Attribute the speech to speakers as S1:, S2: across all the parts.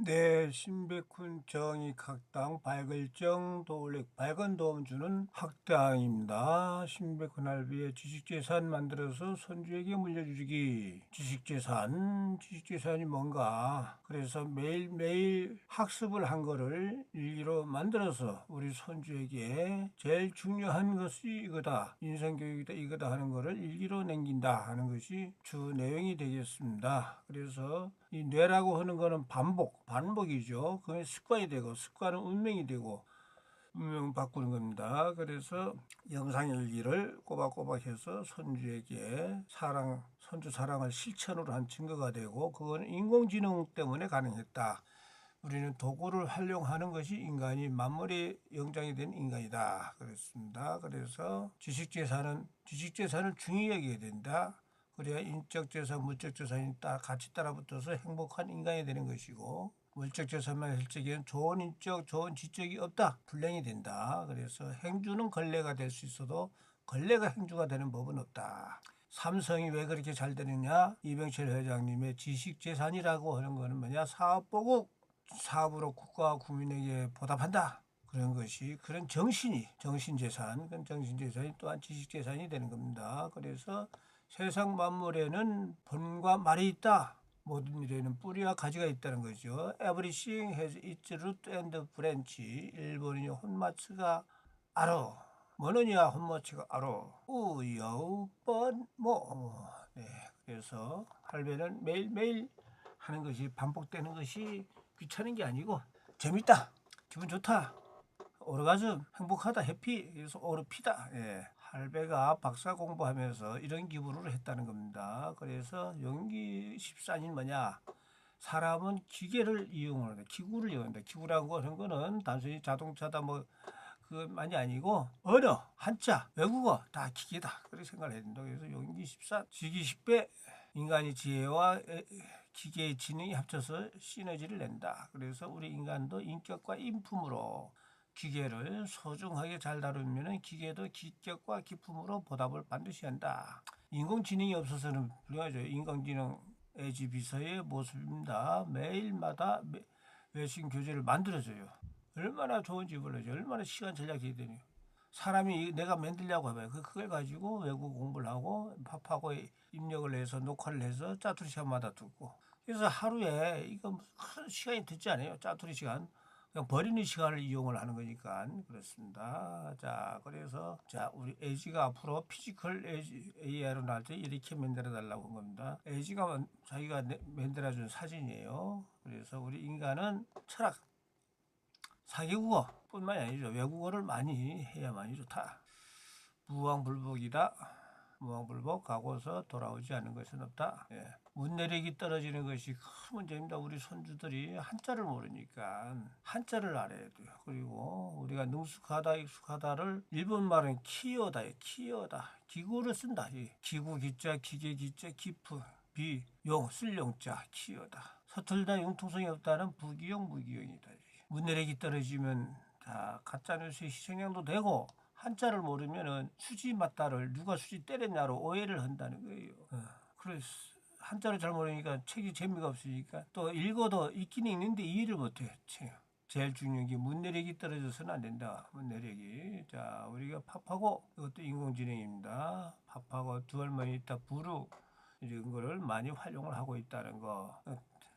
S1: 네, 신백훈 정의학당 발글정 도울렉 밝은 도움 주는 학당입니다. 신백훈 할비의 지식재산 만들어서 손주에게 물려주기. 지식재산이 뭔가? 그래서 매일매일 학습을 한 거를 일기로 만들어서 우리 손주에게 제일 중요한 것이 이거다. 인생교육이다 이거다 하는 거를 일기로 남긴다 하는 것이 주 내용이 되겠습니다. 그래서 이 뇌라고 하는 거는 반복이죠. 그게 습관이 되고, 습관은 운명이 되고, 운명 바꾸는 겁니다. 그래서 영상일기를 꼬박꼬박 해서 손주에게 손주 사랑을 실천으로 한 증거가 되고, 그건 인공지능 때문에 가능했다. 우리는 도구를 활용하는 것이 인간이 만물의 영장이 된 인간이다. 그랬습니다. 그래서 지식재산을 중요히 여겨야 된다. 그래야 인적재산, 물적재산이 같이 따라붙어서 행복한 인간이 되는 것이고, 물적재산만 할 적에는 좋은 인적, 좋은 지적이 없다. 불행이 된다. 그래서 행주는 걸레가 될 수 있어도 걸레가 행주가 되는 법은 없다. 삼성이 왜 그렇게 잘 되느냐? 이병철 회장님의 지식재산이라고 하는 것은 뭐냐? 사업으로 국가와 국민에게 보답한다. 그런 것이 그런 정신재산이 또한 지식재산이 되는 겁니다. 그래서 세상 만물에는 본과 말이 있다. 모든 일에는 뿌리와 가지가 있다는 거죠. Everything has its root and branch. 일본인이 혼마츠가 알아. 뭐느냐 혼마츠가 알아. 우여우번뭐. 네. 그래서 할배는 매일매일 하는 것이 반복되는 것이 귀찮은 게 아니고 재밌다. 기분 좋다. 오르가즘, 행복하다, 해피, 그래서 오르피다. 예. 할배가 박사 공부하면서 이런 기분으로 했다는 겁니다. 그래서 용기 14는 뭐냐? 사람은 기계를 이용한다. 기구를 이용한다. 기구라고 하는 거는 단순히 자동차다 그만이 아니고 언어, 한자, 외국어 다 기계다. 그렇게 생각을 해야 된다. 그래서 용기 14, 지기 10배 인간의 지혜와 기계의 지능이 합쳐서 시너지를 낸다. 그래서 우리 인간도 인격과 인품으로 기계를 소중하게 잘 다루면 기계도 기격과 기품으로 보답을 반드시 한다. 인공지능이 없어서는 불가하죠. 인공지능 에지 비서의 모습입니다. 매일마다 외신 교재를 만들어줘요. 얼마나 좋은지 몰라요. 얼마나 시간 절약이 되네요. 사람이 내가 만들려고 해봐요. 그걸 가지고 외국 공부를 하고 밥하고 입력을 해서 녹화를 해서 짜투리 시간마다 듣고. 그래서 하루에 이거 큰 시간이 듣지 않아요. 짜투리 시간. 그냥 버리는 시간을 이용을 하는 거니까 그렇습니다. 자, 그래서 우리 에이지가 앞으로 피지컬 AI로 나올 때 이렇게 만들어 달라고 한 겁니다. 에이지가 자기가 만들어 준 사진이에요. 그래서 우리 인간은 철학, 사개국어뿐만이 아니죠. 외국어를 많이 해야만이 좋다. 무왕불복이다. 무왕불복 가고서 돌아오지 않는 것은 없다. 예. 문내력이 떨어지는 것이 큰 문제입니다. 우리 손주들이 한자를 모르니까 한자를 알아야 돼요. 그리고 우리가 능숙하다 익숙하다를 일본 말은 키어다예요. 키어다. 기구를 쓴다. 기구 기자, 기계 기자, 기프 쓸 용자 키어다. 서툴다 융통성이 없다는 부기용 무기용이다. 문내력이 떨어지면 가짜뉴스의 희생양도 되고 한자를 모르면은 수지 맞다를 누가 수지 때렸냐로 오해를 한다는 거예요. 그래서 한자를 잘 모르니까 책이 재미가 없으니까 또 읽어도 있긴 읽는데 이해를 못해. 제일 중요한 게 문내력이 떨어져서는 안 된다. 문내력이. 자, 우리가 팝하고 이것도 인공지능입니다. 팝하고 두얼머니 있다 부르 이런 거를 많이 활용을 하고 있다는 거.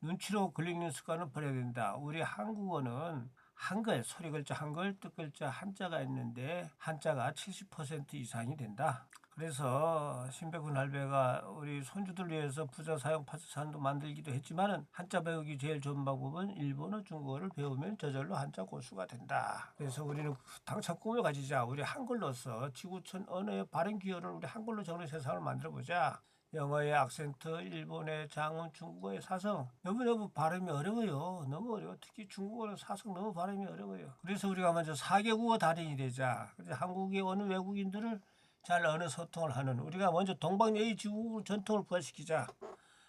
S1: 눈치로 글리는 습관은 버려야 된다. 우리 한국어는 한글, 소리 글자 한글, 뜻 글자 한자가 있는데 한자가 70% 이상이 된다. 그래서 신백훈 할배가 우리 손주들 위해서 부자 사용 파트산도 만들기도 했지만은 한자 배우기 제일 좋은 방법은 일본어, 중국어를 배우면 저절로 한자 고수가 된다. 그래서 우리는 당찬 꿈을 가지자. 우리 한글로서 지구촌 언어의 발음 기호를 우리 한글로 적는 세상을 만들어 보자. 영어의 악센트, 일본의 장음, 중국어의 사성 너무너무 발음이 어려워요. 너무 어려워. 특히 중국어는 사성 너무 발음이 어려워요. 그래서 우리가 먼저 4개국어 달인이 되자. 그래서 한국에 오는 외국인들을 잘 언어 소통을 하는 우리가 먼저 동방예의지국 전통을 부활시키자.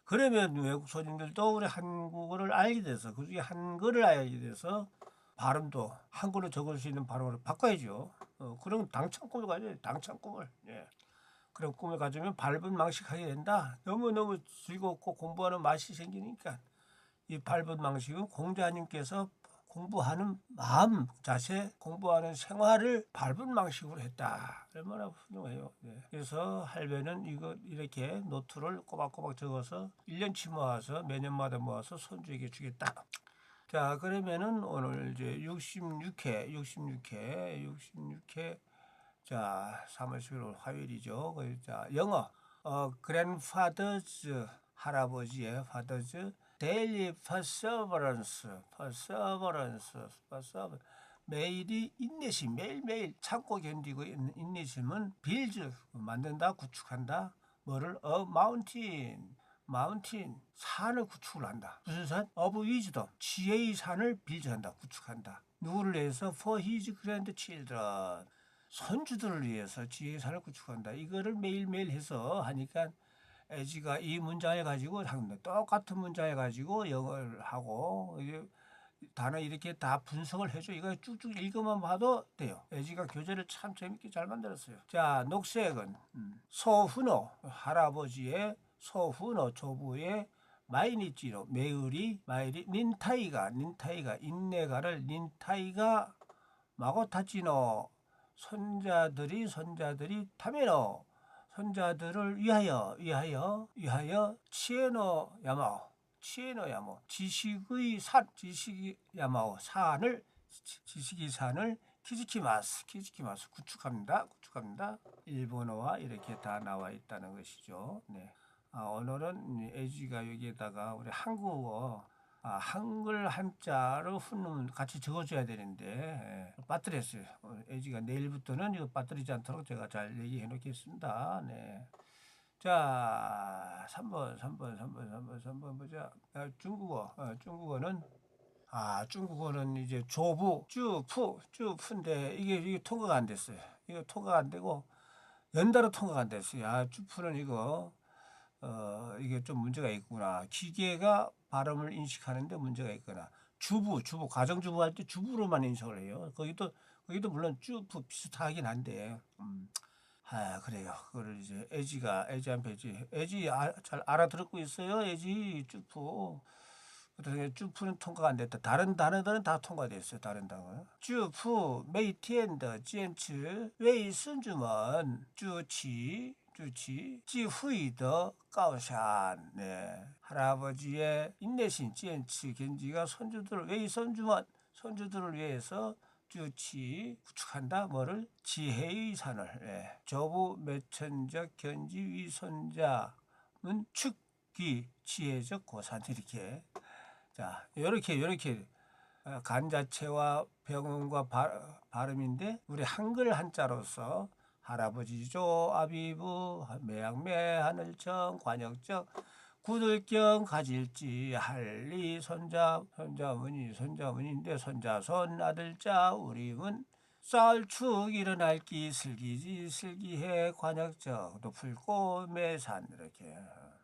S1: 그러면 외국 손님들도 우리 한국어를 알게 돼서 그중에 한글을 알게 돼서 발음도 한글로 적을 수 있는 발음으로 바꿔야죠. 그럼 당찬 꿈을 가져야 돼. 당찬 꿈을. 예. 그런 꿈을 가지면 밝은 망식하게 된다. 너무너무 즐겁고 공부하는 맛이 생기니까 이 밟은 방식은 공자님께서 공부하는 마음 자세, 공부하는 생활을 밟은 방식으로 했다. 얼마나 훌륭해요. 네. 그래서 할배는 이거 이렇게 노트를 꼬박꼬박 적어서 1년치 모아서 매년마다 모아서 손주에게 주겠다. 자, 그러면은 오늘 이제 66회 자, 3월 11일 화요일이죠. 자, 영어 grandfathers 할아버지의 fathers daily perseverance 매일이 인내심, 매일매일 참고 견디고 있는 인내심은 build 만든다, 구축한다. 뭐를 마운틴 산을 구축을 한다. 무슨 산? of wisdom 지혜의 산을 빌드한다, 구축한다. 누구를 위해서? for his grandchildren 손주들을 위해서 지혜의 산을 구축한다. 이거를 매일매일 해서 하니까 애지가 이 문장을 가지고 똑같은 문장을 가지고 영어를 하고 이게 단어 이렇게 다 분석을 해줘. 이거 쭉쭉 읽어만 봐도 돼요. 애지가 교재를 참 재밌게 잘 만들었어요. 자, 녹색은 소훈호 할아버지의 소훈호 조부의 마이니찌로 메으리 닌타이가 인내가를 닌타이가 마고타치노 손자들이 타메노 손자들을 위하여 치에노 야마오 지식의 산을 지식의 산을 키즈키마스 구축합니다. 일본어와 이렇게 다 나와 있다는 것이죠. 네. 오늘은 애지가 여기에다가 우리 한국어 한글 한자로 훈문 같이 적어줘야 되는데 빠뜨렸어요. 애지가 내일부터는 이거 빠뜨리지 않도록 제가 잘 얘기해 놓겠습니다. 네. 자, 3번 보자. 중국어는 이제 조부, 쭈푸인데 이게 통과가 안 됐어요. 이거 통과가 안 되고 연달아 통과가 안 됐어요. 쭈푸는 이게 좀 문제가 있구나. 기계가 발음을 인식하는데 문제가 있거나. 주부, 가정주부 할 때 주부로만 인식을 해요. 거기도 물론 쭈푸 비슷하긴 한데, 그래요. 그걸 이제 애지한테 애지 잘 알아들었고 있어요. 애지 쭈푸. 그래서 쭈푸는 통과가 안 됐다. 다른 단어들은 다 통과됐어요. 다른 단어. 쭈푸, 메이티엔더, 지엔츠, 웨이 순주먼, 쭈치, 지후이더 까오샨. 네. 할아버지의 인내심, 지엔츠, 견지가 손주들을 위해서 쭈치 구축한다. 뭐를? 지혜의 산을. 네. 조부 매천적 견지 위손자는 축기 지혜적 고산 이렇게. 자, 요렇게 간 자체와 병음과 발음인데 우리 한글 한자로서 할아버지죠, 아비부, 매양매, 하늘정, 관역정, 구들경, 가질지, 할리, 손자문인데 손자손, 아들자, 우리문, 쌀축, 일어날기, 슬기해, 관역정, 높을고, 매산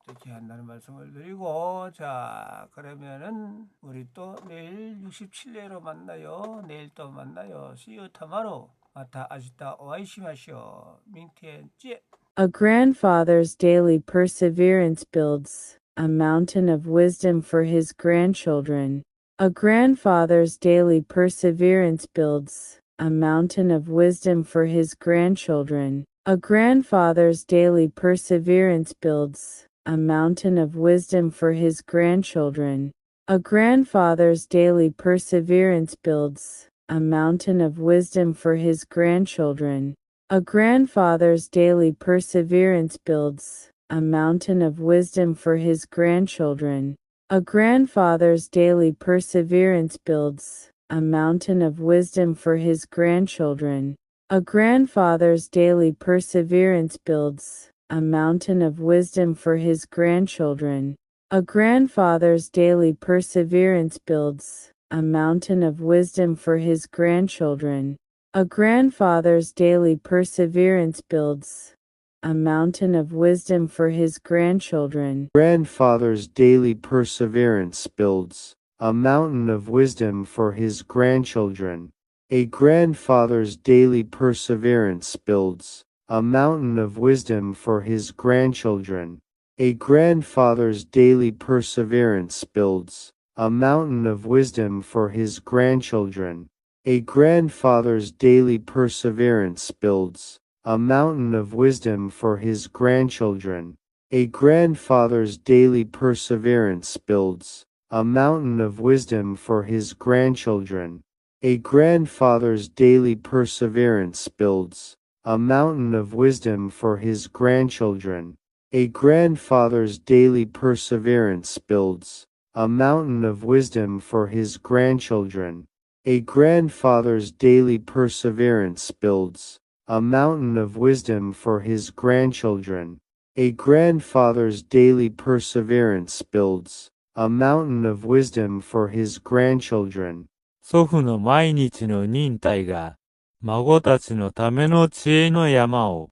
S1: 이렇게 한다는 말씀을 드리고, 자, 그러면은 우리 또 내일 67회로 만나요. 내일 또 만나요. See you tomorrow. 마타 아시타 오아이시마시오. 민티엔찌.
S2: A grandfather's daily perseverance builds a mountain of wisdom for his grandchildren. A grandfather's daily perseverance builds a mountain of wisdom for his grandchildren. A grandfather's daily perseverance builds a mountain of wisdom for his grandchildren. A grandfather's daily perseverance builds a mountain of wisdom for his grandchildren. A grandfather's daily perseverance builds a mountain of wisdom for his grandchildren. A grandfather's daily perseverance builds a mountain of wisdom for his grandchildren. A grandfather's daily perseverance builds a mountain of wisdom for his grandchildren. A grandfather's daily perseverance builds a mountain of wisdom for his grandchildren. A grandfather's daily perseverance builds a mountain of wisdom for his grandchildren.
S3: Grandfather's daily perseverance builds a mountain of wisdom for his grandchildren. A grandfather's daily perseverance builds a mountain of wisdom for his grandchildren. A grandfather's daily perseverance builds a mountain of wisdom for his grandchildren. A grandfather's daily perseverance builds a mountain of wisdom for his grandchildren. A grandfather's daily perseverance builds a mountain of wisdom for his grandchildren. A grandfather's daily perseverance builds a mountain of wisdom for his grandchildren. A grandfather's daily perseverance builds a mountain of wisdom for his grandchildren. A grandfather's daily perseverance builds a mountain of wisdom for his grandchildren. A grandfather's daily perseverance builds a mountain of wisdom for his grandchildren.
S4: 祖父の毎日の忍耐が、孫たちのための知恵の山を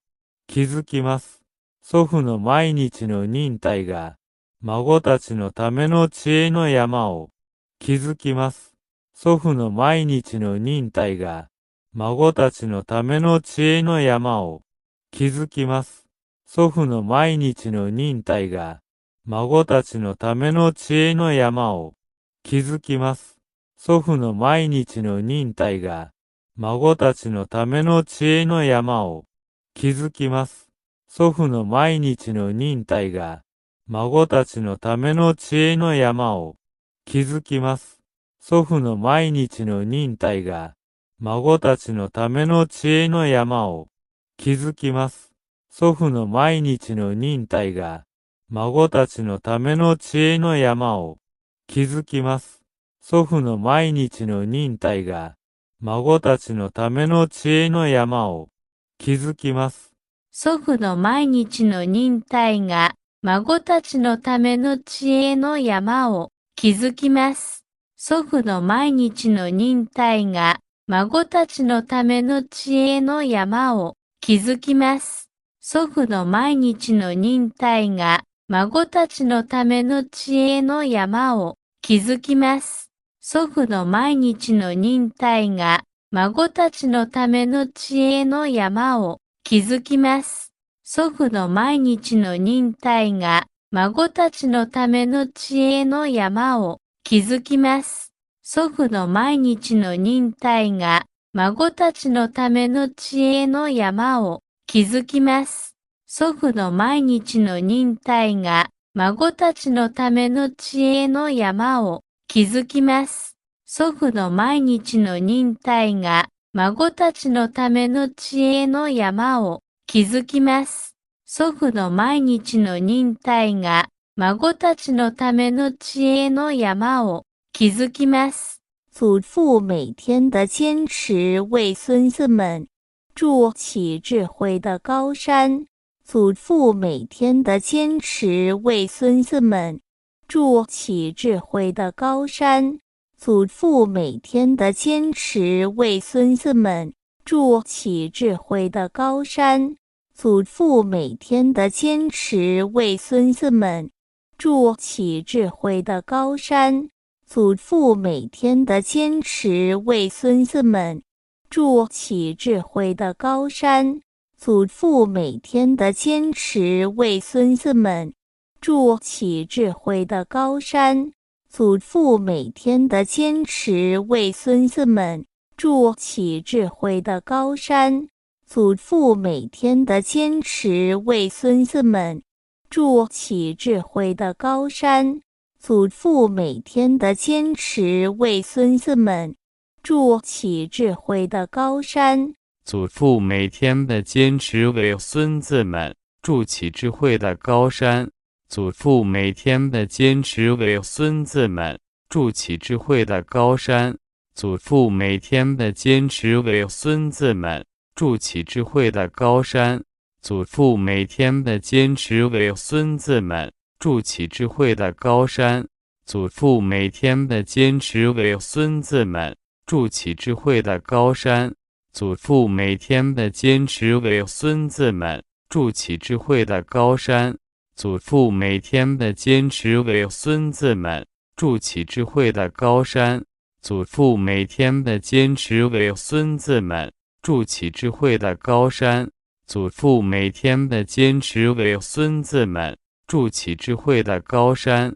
S4: 築きます。祖父の毎日の忍耐が、孫たちのための知恵の山を築きます。祖父の毎日の忍耐が、孫たちのための知恵の山を築きます。祖父の毎日の忍耐が、孫たちのための知恵の山を築きます。祖父の毎日の忍耐が、孫たちのための知恵の山を築きます。祖父の毎日の忍耐が、孫たちのための知恵の山を築きます。祖父の毎日の忍耐が、孫たちのための知恵の山を築きます。祖父の毎日の忍耐が、孫たちのための知恵の山を築きます。祖父の毎日の忍耐が、孫たちのための知恵の山を築きます。
S5: 祖父の毎日の忍耐が、孫たちのための知恵の山を築きます。祖父の毎日の忍耐が、孫たちのための知恵の山を築きます。祖父の毎日の忍耐が、孫たちのための知恵の山を築きます。祖父の毎日の忍耐が、孫たちのための知恵の山を築きます。祖父の毎日の忍耐が、孫たちのための知恵の山を築きます。祖父の毎日の忍耐が、孫たちのための知恵の山を築きます。祖父の毎日の忍耐が、孫たちのための知恵の山を築きます。祖父の毎日の忍耐が、孫たちのための知恵の山を築きます。祖父の毎日の忍耐が、孫たちのための知恵の山を築きます。
S6: 祖父每天的坚持为孙子们筑起智慧的高山。祖父每天的坚持为孙子们筑起智慧的高山。祖父每天的坚持为孙子们筑起智慧的高山。祖父每天的坚持为孙子们筑起智慧的高山。祖父每天的坚持为孙子们筑起智慧的高山。祖父每天的坚持为孙子们筑起智慧的高山。祖父每天的坚持为孙子们筑起智慧的高山。祖父每天的坚持为孙子们筑起智慧的高山。祖父每天的坚持为孙子们筑起智慧的高山。
S7: 祖父每天的坚持为孙子们筑起智慧的高山。祖父每天的坚持为孙子们筑起智慧的高山。祖父每天的坚持为孙子们筑起智慧的高山。祖父每天的坚持为孙子们筑起智慧的高山。祖父每天的坚持为孙子们筑起智慧的高山。祖父每天的坚持为孙子们筑起智慧的高山。祖父每天的坚持为孙子们筑起智慧的高山。祖父每天的坚持为孙子们筑起智慧的高山。祖父每天的坚持为孙子们筑起智慧的高山。